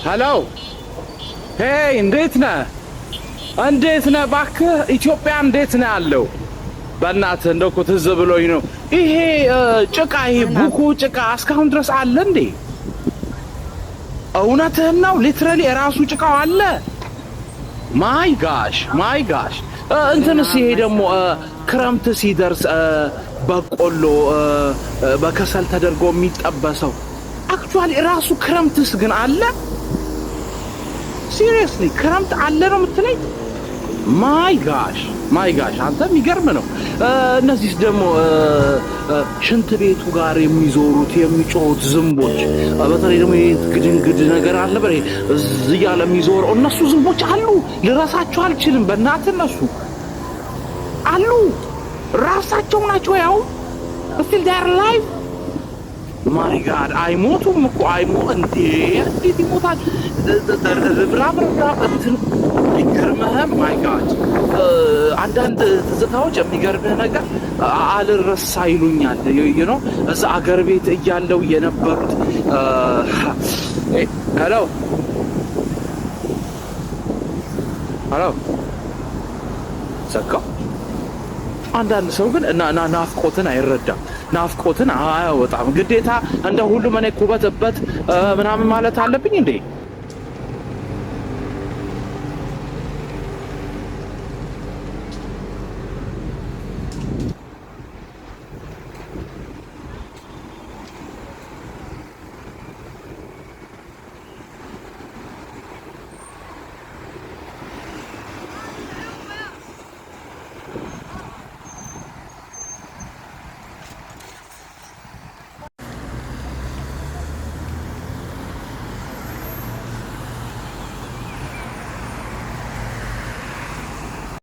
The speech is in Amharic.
ሄሎ ሄይ፣ እንዴት ነህ? እንዴት ነህ? እባክህ ኢትዮጵያ እንዴት ነው ያለው? በእናትህ እንደው እኮ ትዝ ብሎኝ ነው። ይሄ ጭቃ፣ ይሄ ቡኮ ጭቃ እስካሁን ድረስ አለ እንዴ? እውነትህን ነው? ሊትራሊ የራሱ ጭቃው አለ? ማይ ጋሽ ማይ ጋሽ። እንትንስ ይሄ ደግሞ ክረምት ሲደርስ በቆሎ በከሰል ተደርጎ የሚጠበሰው አክቹዋሊ ራሱ ክረምትስ ግን አለ? ሲሪየስሊ ክረምት አለ ነው የምትለኝ? ማይ ጋሽ አንተ የሚገርም ነው። እነዚህስ ደግሞ ሽንት ቤቱ ጋር የሚዞሩት የሚጮሁት ዝንቦች፣ በተለይ ደግሞ ግድንግድ ነገር አለ በሬ እዚህ ያለ የሚዞረው እነሱ ዝንቦች አሉ። ልረሳቸው አልችልም። በእናትህ እነሱ አሉ። ራሳቸው ናቸው። ያው ስቲል ዴር ላይቭ። ማይ ጋድ አይሞቱም እኮ እንዴ! እንዴት ይሞታል? ብራብ እንትን አይገርምህም? ማይ ጋድ አንዳንድ ትዝታዎች የሚገርምህ ነገር አልረሳ ይሉኛል። ነው እዛ አገር ቤት እያለው የነበሩት ሄሎ ዘጋው። አንዳንድ ሰው ግን ናፍቆትን አይረዳም፣ ናፍቆትን አያወጣም። ግዴታ እንደ ሁሉም እኔ ኩበትበት ምናምን ማለት አለብኝ እንዴ?